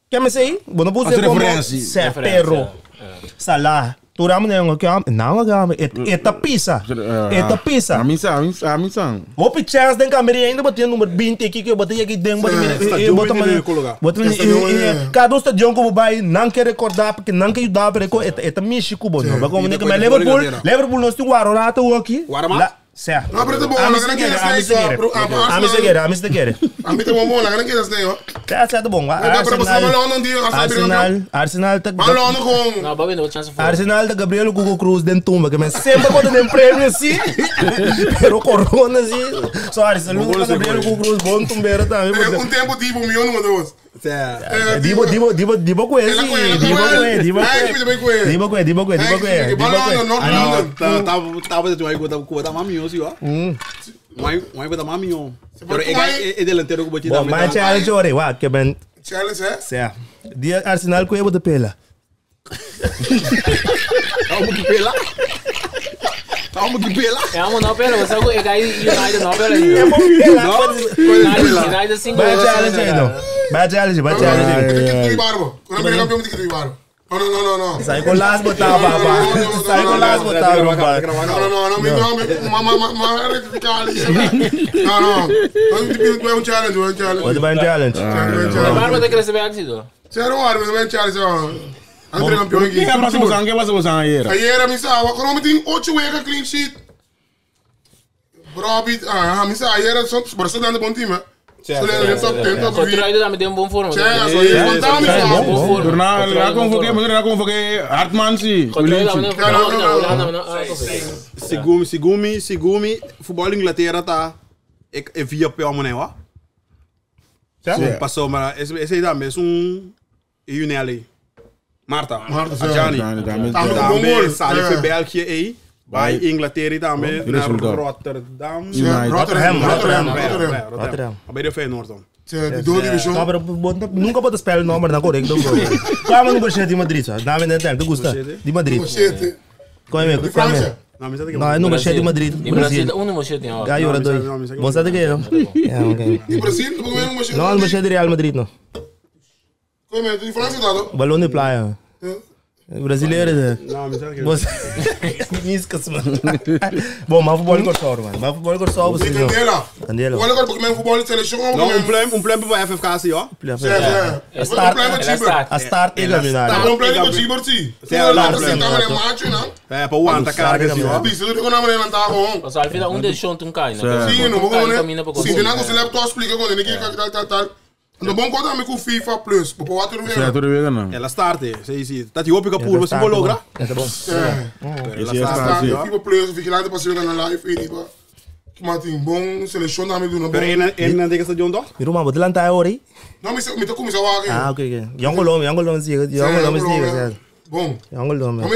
quer me sei? Bom, não pode usar como Serpero, Salah. Turamo na yung agam, eta pisa. A missa. Opi chance den kamera ainda batia número 20 aqui que eu botei aqui dentro, cada um stadion como vai, não quer recordar porque não quer ajudar para eta México bom, não. Como nem que Liverpool nós tem Guararata aqui. Certo. Não, pero bom, a mim se quer. A mim tem bom, lá que das nem, ó. Certo bom. Arsenal tá. Arsenal da Gabriel Hugo Cruz dentro tumba, que mas sempre quando tem prêmio assim. Pero corona assim. Só Arsenal Gabriel Hugo Cruz bom tumbeiro também. Um tempo tipo milhão número 2. Dibo tava de aí da maminho assim, ó. Vai botar maminho. Pero é delantero que botou da. Mas challenge ore, wa, que ben. Challenge é? Certo. Dia Arsenal com de pela. Vamos que pela. É uma novela, você é aí United novela aí. É bom pela. United assim. Vai challenge. Que barbo. Quando pega campeão que barbo. Não. Sai com las botar papá. Não, é um challenge. Barba tem que receber ácido. Sério, é um challenge. André campeão aqui. Que passou aí? Aí me sabe, quando me tem 8 weeks clean sheet. Bro, me sabe, aí era só dando bom time. Controle da me deu um bom forma. Não convoquei Hartmann sim. Sigumi, futebol Inglaterra tá é via pelo mané, ó. Passou, mas esse aí também é Unelli. Marta, Gianni. Também sai foi België aí. Vai Inglaterra também, na Rotterdam. Rotterdam. Bij de Feyenoord dan. De dode division. Nunca pode spelen não, mas não correto. Como no Borussia de Madrid, sabe? Dá-me entender, tu gosta? De Madrid. Como é? De França? Não, no Borussia de Madrid. Brasil, no Borussia tem. Ganhou dois. Bom sabe que é? De Brasil, tu não Borussia? Não, no Borussia de Real Madrid não. Como é? De França dado? Balão de praia. Brasileiro, né? Não, me sabe que Miscas, mano. Bom, mas futebol gostoso, mano. Mas futebol gostoso, você não. Candela. Olha agora porque mesmo futebol de seleção. Não, um plano para FFK assim, ó. A start é caminhar. Um plano para Tiber, sim. É, para o ano, tá cara assim, ó. Bicho, tu não vai levantar com. Só alfida de chão tu cai, né? Sim, não vou, né? Sim, não você leva tu explica quando ele quer tal. No bom conta me com FIFA Plus, por outro ver não. Ela start, sei. Tá te opica por você logra. Tá bom. Ela start, FIFA Plus, vigilante para ser na live e tipo, que matem bom seleção da amigo no bom. Pero na dega stadion do? Miro mas botar lá aí. Não, me tô começando a aqui. Ah, ok. Yongolom sim. Bom. Yongolom. Mas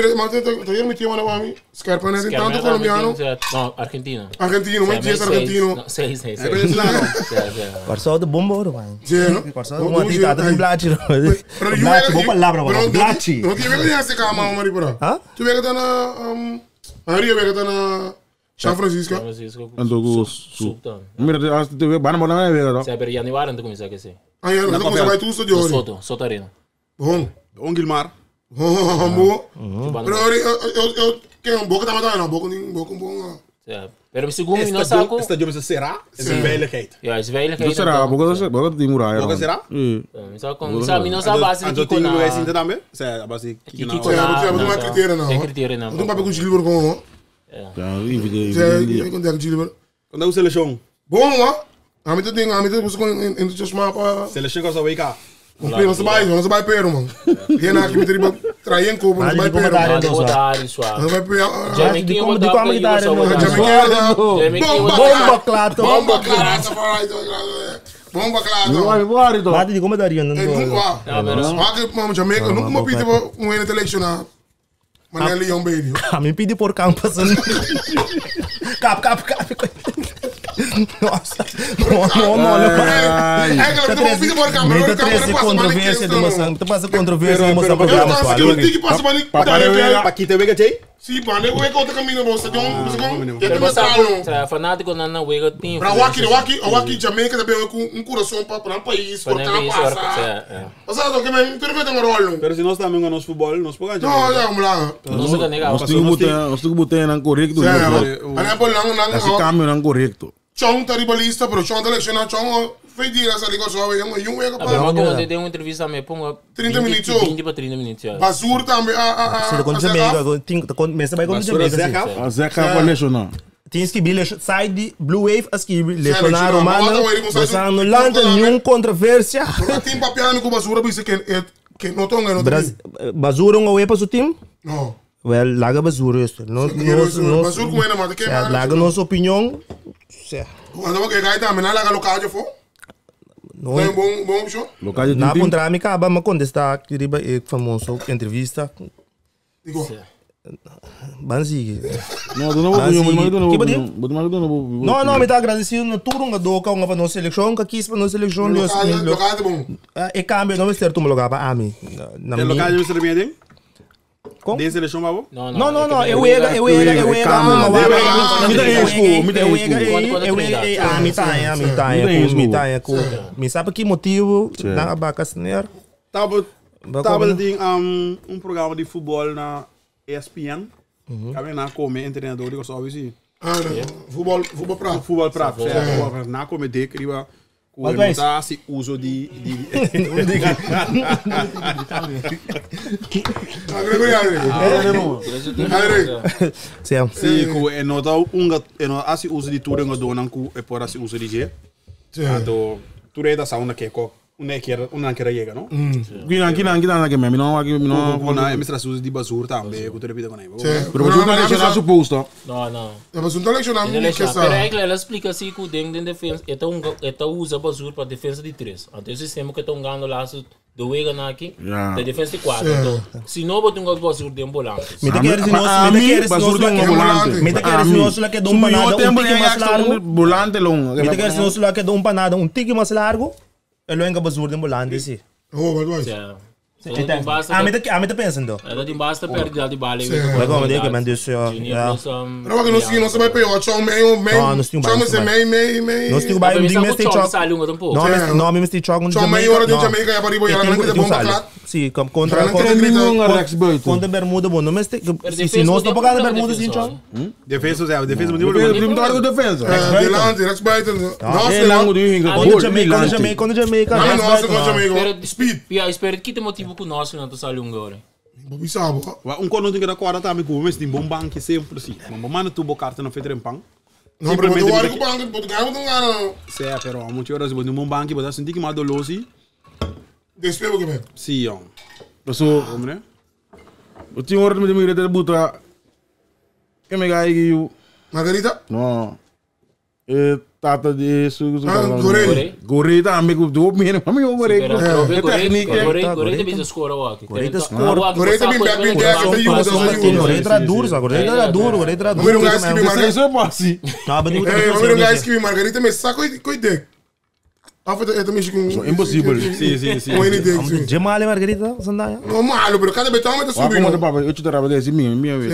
eu me tinha uma nova Scarpa né tanto colombiano. Não, argentino. Argentino, mas tinha argentino. Seis. Parçal de bombo, mano. Sim. Parçal uma ditada de blate. Blate, boa palavra, mano. Blate. Não tinha que esse cara, mano, Maripura. Hã? Tu vê que tá na Maria vê que tá na São Francisco. Ando su. Mira, as tu van a morar ver, Se aber januari ando começar que sei. Aí, não vai tu de hoje. Soto Arena. Bom. Gilmar. Mo. Pero eu quero um pouco também não, pouco bom. Pero segundo mi não saco. Esta job is será? Is een veiligheid. Ja, is veiligheid. Dus será, boga di murah. Boga será? Mi não sabe base Anto que tem lugar assim também? Sei, base que Kiko não. Você não tem critério não. Tem critério não. Não tem papel com Gilbert com. Ja, invite. Você com Gilbert. Quando é o seleção? Bom, ó. A mim tem você com entusiasmo para. Seleção que só wake up. Cumprir, não se vai pero, mano. E na que me tribo traem como não se vai pero. Não vai pero. Já me que eu tava aí, Bomba claro. Bomba claro, bomba claro. Bora, bate de como daria não. Mas Jamaica nunca me pediu um ano de eleção. Mas ele é baby. A mim pedi por campo passando. Cap. Nossa. Não. É que eu não pedi por campo. Muita três controvérsia de moção. Tu passa controvérsia de moção para eu tava seguindo o tique passa para Aqui tem wega Jay? Sim, mano, eu vou caminho você tem Pero basta fanático na wega team. Para Waki Jamaica também com coração para um país, para passar. Você sabe que me interpreta um rolo. Pero se nós também com nosso futebol, nós podemos. Não, já vamos lá. Não se nega. Nós temos que botar nang correcto. Esse câmbio nang correcto. Chong tribalista, pero Chong election Chong foi dia essa liga só eu vega para. Mas tem uma entrevista me pongo 30 minutos. 20 para 30 minutos. Basura também Se quando Jamaica, começa vai quando Jamaica. A Zeca vai lecionar. Tens que vir sai de Blue Wave as que lecionar romano. Você não lança nenhuma controvérsia. Tem papel com basura bisa que não tonga não. Basura um wave para o time? Não. Well, laga basura isso. Não basura com ela, mas que laga nossa opinião. Quando que cai também na laga local já foi? Não é bom show? Na ponta me acaba mas quando está que riba é famoso entrevista. Digo. Banzi. Não, me tá agradecido no tudo um do com a nossa seleção, que quis para nossa seleção. Local é bom. É cambio, não vai ser tu me lugar para a mim. Na local de Mr. Miedem? Como? Tem seleção babo? Não, eu ia. Me sabe que motivo na abaca senhor? Tava tem programa de futebol na ESPN. Cabe na come treinador de só assim. Futebol prato. Na come de criba Qual é se uso de Sim, é nota assim uso de tudo nga donan ku é por assim uso de je. Ado tudo é da sauna que co una que llega, no? Kita que me não na mistra uso de basura também, que tu repita com aí. Pero basura não lecionar suposto. Não. Mas não lecionar muito que Pero é que ela explica assim que o dentro da defesa é usa basura para defesa de 3. Então o sistema que estão ganhando lá do wega na aqui, da defesa de 4. Então, se não botar um basura de ambulante. Me quer se nós lá que dá panada, um tique mais largo. Volante long. Me quer se nós lá que dá panada, um tique mais largo. Ele é basura de ambulante, sim. A mim tá pensando. Ela tem basta perder de bala. Vai como dizer que me disse, não vai conseguir, não se vai pegar, chão meio, nós temos vai um dia mesmo choque. Não, mesmo tem choque. Chão meio hora de Jamaica e para riba, ela não tem bomba clara. Sim, contra bermuda bom, não mas se nós não pagar bermuda sem choque. Defesa muito defesa. Delante, Rex Baiten. Quando Jamaica. Speed. Espero que te motivo com nós não tô saindo agora. Bobi sabe. Quando tem que dar quarta também com mas tem bom banco sempre assim. Mas mano tu carta na feira em pão. Não, mas eu acho que o banco pode ganhar não. Sim, pero muitas horas eu no banco e botar sentir que mais dolosi. Despego que bem. Sim, ó. Passou, homem. O tinha hora de me de buta. Que me gai que Margarita? Não. Tata de sugo Gorei também com do menino, mami o gorei. Gorei também escora aqui. Gorei também Gorei tra duro, Gorei tra duro. Não gás que Margarita. Isso é fácil. Não gás que Margarita me saco e de. É também com impossível. Sim. Com ele de mal Margarita, sandaia. Não malo, pero cada betão me tá subindo. Eu te dava desse minha vez.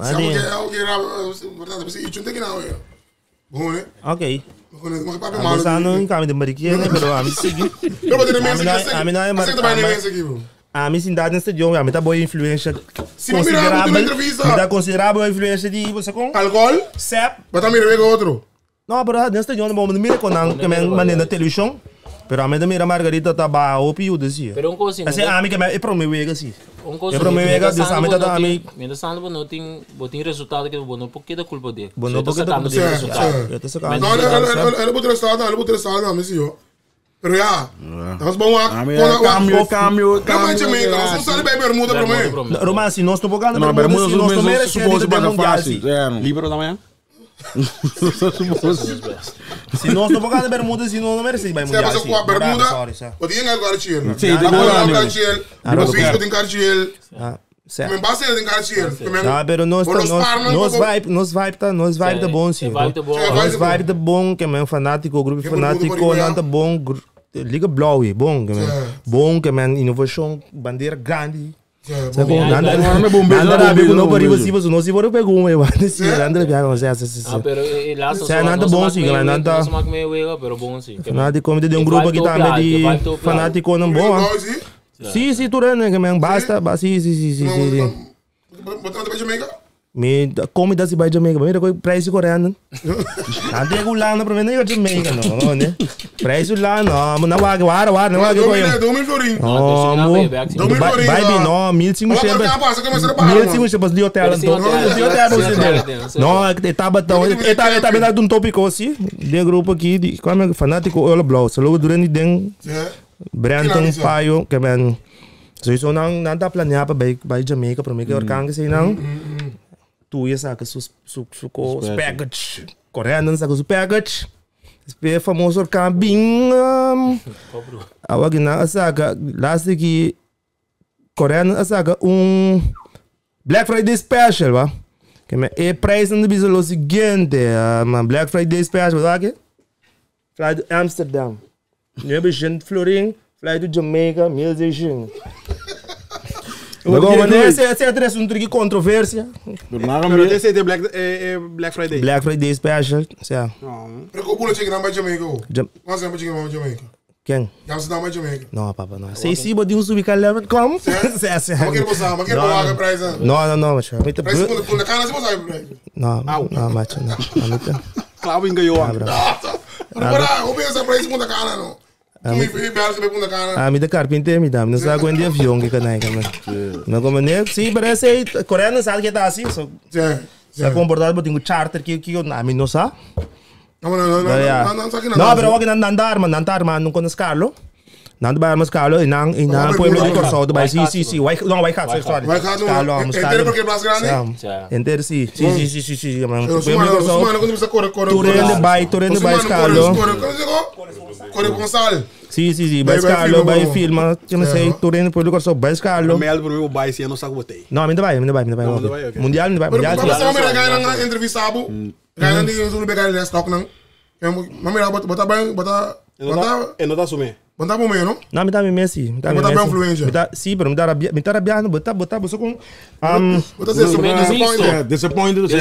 Sabe que é o que era, verdade, você não tem que não, é. Bom, né? Ok. Mas papo malo. Mas não em caminho de mariquinha, né, pero a mim segui. Não pode nem aqui. A minha cidade nesse idioma, me dá boa influência Se me mirar muito na entrevista. Me dá considerável influência de você com Alcohol? sep. Mas também mira outro. Não, pero nesse idioma, me mira quando eu mandei na televisão. Pero a mim mira Margarita tá ba o piu desse. Pero coisa assim, a mim que é para mim vega assim. coisa. É para mim vega desse a mim tá a mim. Me dá não tem botin resultado que bono porque da culpa dele. Bono porque da culpa dele. Eu tô sacando. Não, ele botou resultado, não, me senhor. Pero já, nós vamos lá. Cambio. Não, mas Jamaica, nós não sabe bem bermuda para mim. Romano, se nós estamos pagando Não, bermuda nós não não merecemos supõe mundial. fácil. Libero da manhã? Se nós não pagando bermuda, se nós não merecemos bem mundial. Você passa com a bermuda, pode ir em cartier. Sim, tem cartier. No Facebook tem cartier. Certo. Me base tem cartier. Ah, pero nós vibe tá bom, sim. Nós vibe tá bom, que é fanático, grupo fanático, não tá bom, liga blow, bom, que é bom, que é inovação, bandeira grande. Nada a ver com não para você, não se for pegou eu antes, nada a ver com você. Ah, pero lá só nada bom sim, mas nada. Pero bom sim. Fanático, como de um grupo que tá de fanático não bom. Sim, tu né, que me basta, sim. Botando para Jamaica? Me comida se vai Jamaica, mira coi preço coreano. Ante ko lang na provengo Jamaica no, né? Preço lá não, não vai coi. 2.000 florin. Oh, vai bem não, 1.500 de hotel então. Não, que tava tão, tá bem dando um tópico assim, de grupo aqui, de como fanático All Blow, só logo durante den Brandon Paio, que man. Sowieso nang nanda planear pa by Jamaica para mim que orkan kasi nang tu ia sa su package coreano sa su package spe famoso orkan bing awag na asaga last que coreano asaga Black Friday special va que me e price no biso lo seguinte Black Friday special va que fly to Amsterdam nebe gente Florin fly to Jamaica, musician. Mas essa é a assunto de controvérsia. Mas esse é Black Friday. Black Friday special, sim. Preocupa que não vai Jamaica. Nós vamos para Jamaica. Quem? Amsterdam vai Jamaica. Não, papa, não. Sei se pode subir calhar como? Sim. Mas que pagar price? Não, mas price por cana se você vai. Não, macho, não. Claro, engaiou. Agora, o pensa price por cana não. Me dá carpinteiro, me dá. Não sabe quando é avião que canai, não como nem. Sim, parece coreano sabe que tá assim. Se comportado por um charter que eu não sabe. Não, pero wag nandar man nung konas Carlo. Nando ba mas Carlo inang pueblo de Corsao do sim, não vai cá, sorry. Carlo, mas Entero porque mais grande. Entero sim, pueblo de Corsao. Torrente vai Carlo. Corresponsal. Sim, vai Carlo, vai filma, que não sei, Torrente pueblo de Corsao, vai Carlo. Mel por mim vai se eu não saco botei. Não, me vai. Mundial, me vai. Mas não me regalam na entrevista abo. Ganham de uns lugares de stock não. Mamira bota bem, bota. Eu não tá sumindo. Bota bom mesmo, não? Não, me dá Messi. Bota bem influência. Sim, pero me dá rabiando, bota você com bota disappointed. Sim,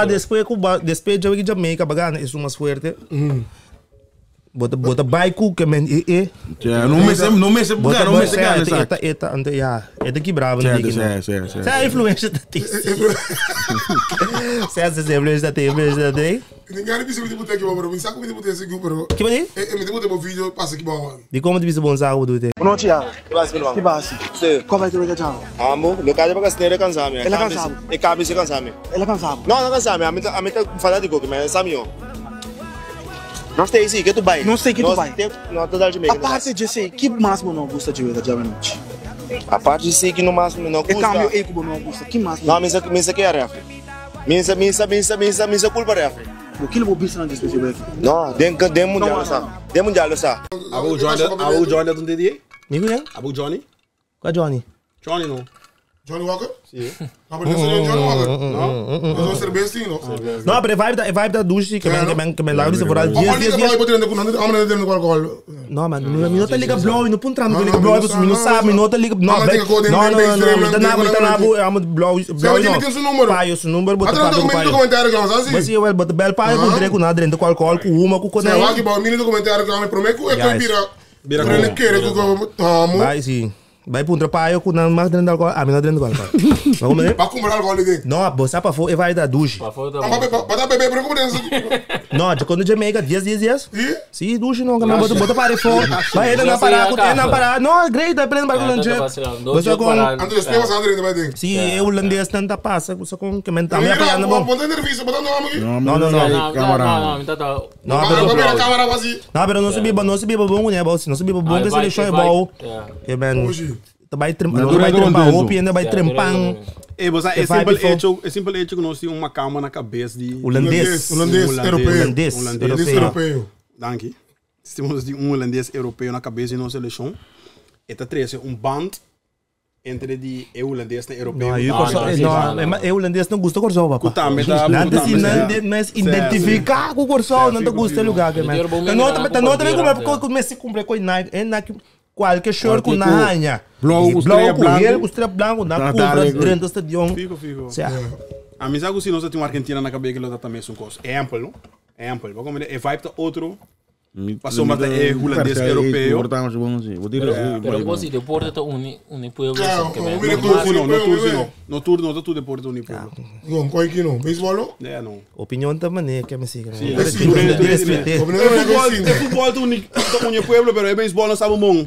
depois de Jamaica, bagana, isso mais forte. Bota baiku que men não me Eta que bravo não digo. Se a influência da ti. Se a influência da ti. Ninguém precisa me botar aqui para mim, sabe como me botar esse grupo? Que bem? Me botar um vídeo passa aqui bom. De como te viste bom saco do te. Não tinha. Que base? Como é que você chama? Amo, no caso para casneira cansame. Ela cansame. E cabe se cansame. Ela cansame. Não cansame, a mim tá fanático que me sabe eu. Nós temos isso, que tu vai. Não sei que tu vai. Não toda de meio. A parte de ser, que máximo não gosta de ver da noite? A parte de ser que no máximo não gosta. É câmbio e como não gosta, que máximo? Não, minha que é refre. Minha culpa refre. O que ele vou pensar nesse festival? Não, dem mundial sa. Dem mundial sa. Abu Johnny do DD? Migo yan? Abu Johnny? Qual Johnny? Johnny não. Johnny Walker? Sim. Não, mas Johnny Walker. Não. Ser bem assim, não. Não, pero vibe da douche que me lá diz por aí. Não, mano, não tá liga blow, não punta não liga blow, você não sabe, não tá liga não. Não, amo blow, não. Pai, o número bota para o pai. Mas eu vou botar bel pai com treco nada dentro qual com uma com né. Vai que bom, mini documentário que eu me prometo é que vira Bira Pero ele quer que eu tomo. Vai sim. Vai para um trabalho com não mais dentro do alcohol. Não dentro do alcohol. Vamos comer? Para comprar algo ali dentro. Não, você para fora e vai dar duche. Pra fora tá Ah, bom. para beber, para comer. Não, de quando Jamaica, 10. E? Sim, duche não, que bota para fora. Vai ele na parada, na parada. Não, great, vai prender para o lanche. Você com André, você vai André também dentro. sim, é holandês tanta passa, você com que mentar me Mira, apanhando bom. bota nervioso, bota nome aqui. Não, Não, Não, Para pero a câmera vazia. não, pero não se beba bom, né, bom, se não se beba bom, que se deixou é bom. É bem. Hoje. Vai trempar roupa, ainda vai trempar. É, você é vai simples hecho que nós temos uma calma na cabeça de Holandês. Holandês, europeu. Holandês. Holandês, europeu. Dank. Temos de holandês europeu na cabeça de nossa seleção. Eta três é band entre de holandês e europeu. Não, holandês não gosta de Corsol, papá. Kutam, meta. Nada se não identificar com o Corsol, não gosta do lugar. Não também como se cumpre com Nike. Qualquer short com nahanha. Bloco, ele com estrela branco, na curva, dentro do estadião. Fico. A mim sabe se nós temos uma Argentina na cabeça que ela também é um coisa. É amplo, é amplo. Vamos ver, é vibe outro. Passou mas é holandês europeu. Pero vos si deporte tá uni pueblo que me. No turno tá tudo deporte uni pueblo. Não, qual que não? Beisebol? É não. Opinião também, que me siga. É futebol tá uni pueblo, pero é beisebol não sabe bom.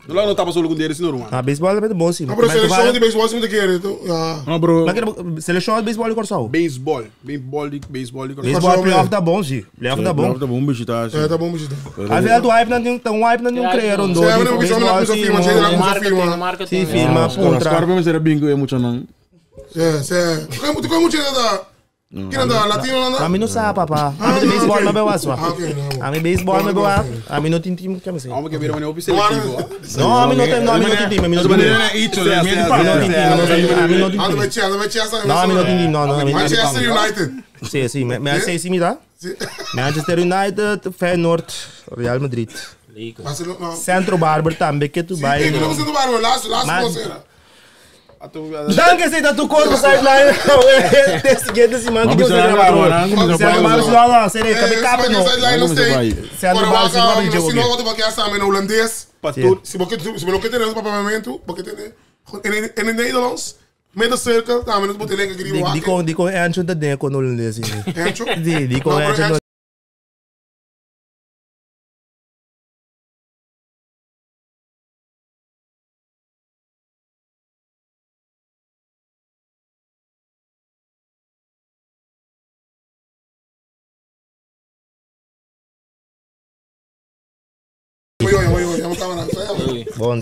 Lá não tá passando com deles normal. Ah, beisebol é bom sim. Ah, pero seleção de beisebol você não quer, então. Não, bro. Seleção de beisebol e Corsol. Beisebol de Beisebol playoff tá bom, sim. Playoff tá bom. Tá bom, bicho. A verdade do hype não criaram do. Marca Sim, filma, contra. Como muito da que não dá latino lá A mim não sabe, papá. A mim beisebol não bebo aço. ok, A mim beisebol não bebo. A mim não tem time que me sei. Vamos que virar uma seletivo. Não, a mim não tem time, a mim não tem time. A mim não tem time. Não, a mim não tem time. Não, Manchester United. Sim, mas sei sim, me dá. Manchester United, Feyenoord, Real Madrid. Centro Barber também que tu vai. Não você não vai lá, Danke sei da tu corpo sai lá. Desse que desse man que Deus grava. Centro Barber não, sei cabe capa não. Centro Barber não vai jogar. Se não vou porque essa é holandês. Se porque tem para pagamento, porque tem em Nederlands. Met de cirkel, gaan we het moeten lenken die wachten. Die kon Ancho dat ding kon Hollandees. Ancho? Die kon Ancho. Hoi, hoi, hoi, hoi. Bom.